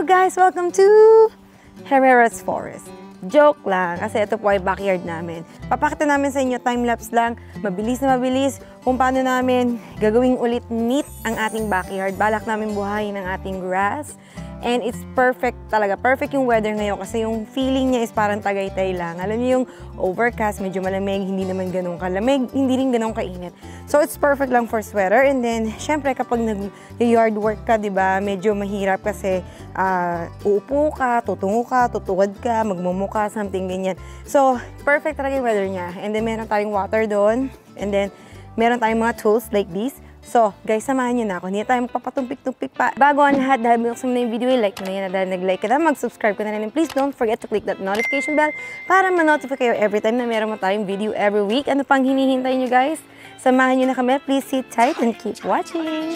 Hello guys! Welcome to Herrera's Forest. Joke lang, kasi ito po ay backyard namin. Papakita namin sa inyo, time-lapse lang, mabilis na mabilis, kung paano namin gagawing ulit neat ang ating backyard. Balak namin buhayin ang ating grass. And it's perfect talaga. Perfect yung weather ngayon kasi yung feeling niya is parang Tagaytay lang. Alam niyo yung overcast, medyo malamig, hindi naman ganun kalamig, hindi rin ganun kainit. So it's perfect lang for sweater. And then, syempre kapag nag-yard work ka, di ba, medyo mahirap kasi uupo ka, tutungo ka, tutuwad ka, magmumuka, something ganyan. So, perfect talaga yung weather niya. And then, meron tayong water doon. And then, meron tayong mga tools like this. So, guys, samahan nyo na ako. Hindi tayo magpapatumpik-tumpik pa. Bago ang lahat, dahil binuksan mo na yung video, like mo na yan. Dahil nag-like ka na, mag-subscribe ka na rin. And please don't forget to click that notification bell para ma-notify kayo every time na meron mo tayong video every week. Ano pang hinihintay nyo, guys? Samahan nyo na kami. Please sit tight and keep watching.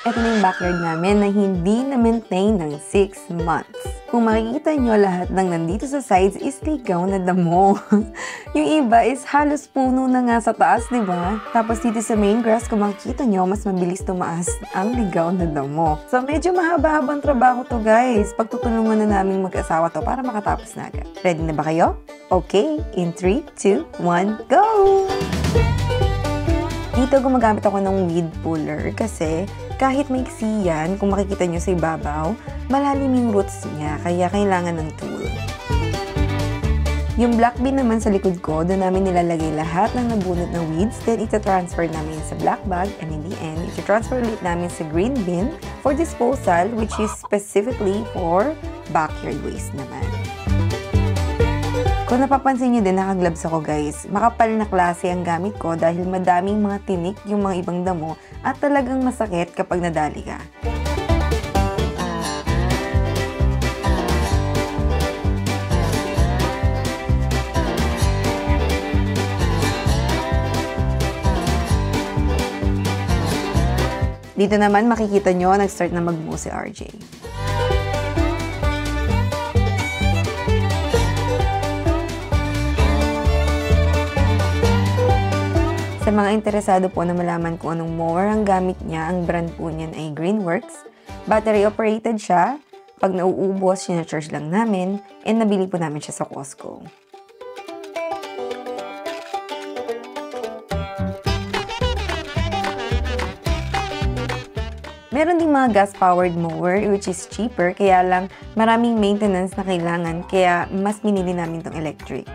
Ito na yung backyard namin na hindi na-maintain ng 6 months. Kung makikita nyo, lahat ng nandito sa sides is ligaw na damo. Yung iba is halos puno na nga sa taas, di ba? Tapos dito sa main grass, kung makikita nyo, mas mabilis tumaas ang ligaw na damo. So medyo mahaba-habang trabaho to, guys. Pagtutulungan na namin mag-asawa to para makatapos na agad. Ready na ba kayo? Okay, in 3, 2, 1, go! Dito gumagamit ako ng weed puller kasi kahit maiksi yan, kung makikita nyo sa ibabaw, malalim yung roots niya, kaya kailangan ng tool. Yung black bin naman sa likod ko, doon namin nilalagay lahat ng nabunot na weeds, then ita-transfer namin sa black bag, and in the end, ita-transfer ulit namin sa green bin for disposal, which is specifically for backyard waste naman. Kung napapansin nyo din, naka-gloves ako, guys. Makapal na klase ang gamit ko dahil madaming mga tinik yung mga ibang damo at talagang masakit kapag nadali ka. Dito naman makikita nyo, nag-start na mag-mow si RJ. Sa mga interesado po na malaman kung anong mower ang gamit niya, ang brand po niyan ay Greenworks. Battery operated siya. Pag nauubos, sinacharge lang namin, and nabili po namin siya sa Costco. Meron ding mga gas-powered mower which is cheaper, kaya lang maraming maintenance na kailangan, kaya mas minili namin tong electric.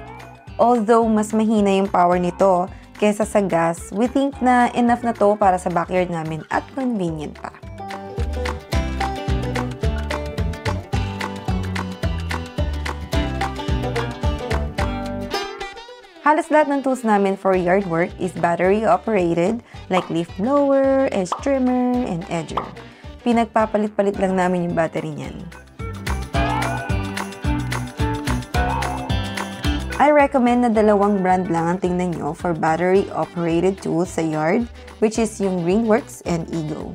Although mas mahina yung power nito kesa sa gas, we think na enough na to para sa backyard namin at convenient pa. Halos lahat ng tools namin for yard work is battery operated, like leaf blower, edge trimmer, and edger. Pinagpapalit-palit lang namin yung battery niyan. I recommend na dalawang brand lang ang tingnan nyo for battery-operated tools sa yard, which is yung Greenworks and Ego.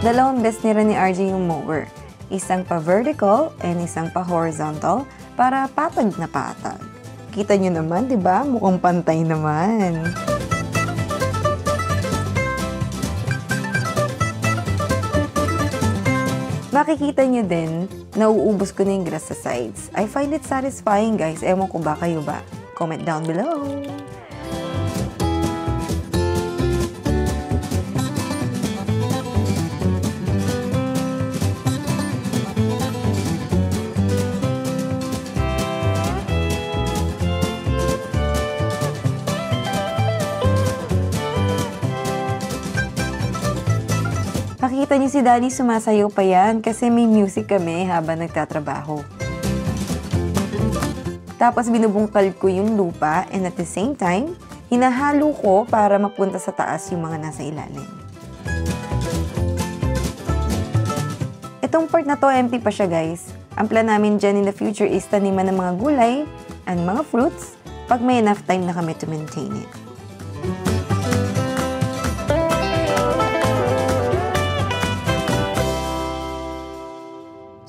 Dalawang best nila ni RJ yung mower. Isang pa vertical and isang pa horizontal para patag na patag. Kita nyo naman, di ba? Mukhang pantay naman. Makikita nyo din, nauubos ko na yung grass sa sides. I find it satisfying, guys. Ewan ko ba, kayo ba? Comment down below. Makikita niyo si Daddy sumasayaw pa yan kasi may music kami habang nagtatrabaho. Tapos binubungkal ko yung lupa and at the same time, hinahalo ko para mapunta sa taas yung mga nasa ilalim. Itong part na to, empty pa siya guys. Ang plan namin dyan in the future is taniman ng mga gulay and mga fruits pag may enough time na kami to maintain it.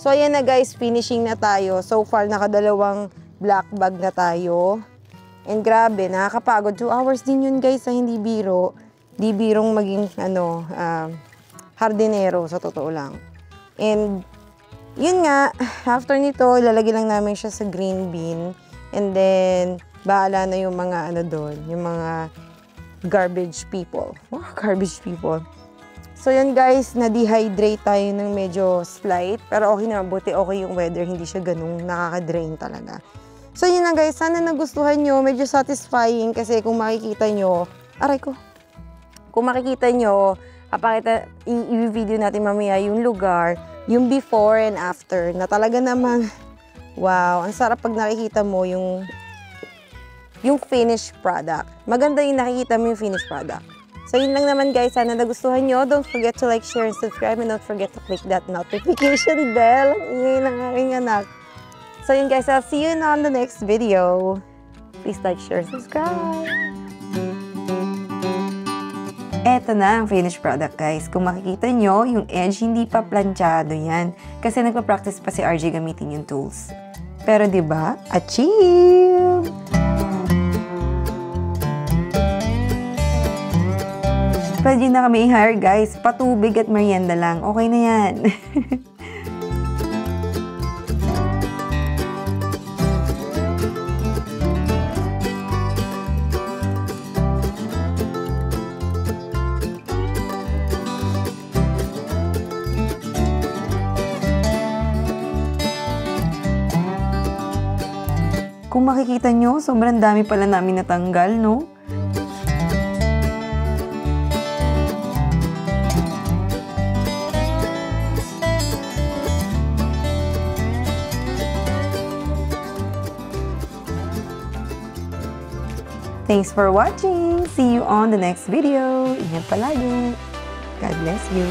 So, ayan na guys, finishing na tayo. So far, nakadalawang black bag na tayo. And grabe, nakakapagod. 2 hours din yun guys, sa hindi biro. Di birong maging, hardinero, sa totoo lang. And, yun nga, after nito, ilalagay lang namin siya sa green bin. And then, bahala na yung mga, doon, yung mga garbage people. Oh, garbage people. So yun guys, na-dehydrate tayo ng medyo slight. Pero okay na, buti okay yung weather, hindi siya ganung nakaka-drain talaga. So yun na guys, sana nagustuhan nyo, medyo satisfying kasi kung makikita nyo, aray ko. Kung makikita nyo, i-video natin mamaya yung lugar, yung before and after, na talaga namang, wow, ang sarap pag nakikita mo yung finished product. Maganda yung nakikita mo yung finished product. So, yun lang naman guys. Sana nagustuhan nyo. Don't forget to like, share, and subscribe. And don't forget to click that notification bell. Ang ingay ng aking anak. So, yun guys. I'll see you on the next video. Please like, share, subscribe. Eto na ang finished product guys. Kung makikita nyo, yung edge hindi pa planchado yan. Kasi nagpa-practice pa si RJ gamitin yung tools. Pero diba? Achieve! Pwede na kami i-hire guys, patubig at merienda lang. Okay na yan. Kung makikita nyo, sobrang dami pala namin natanggal, no? Thanks for watching! See you on the next video! Ingat palagi! God bless you!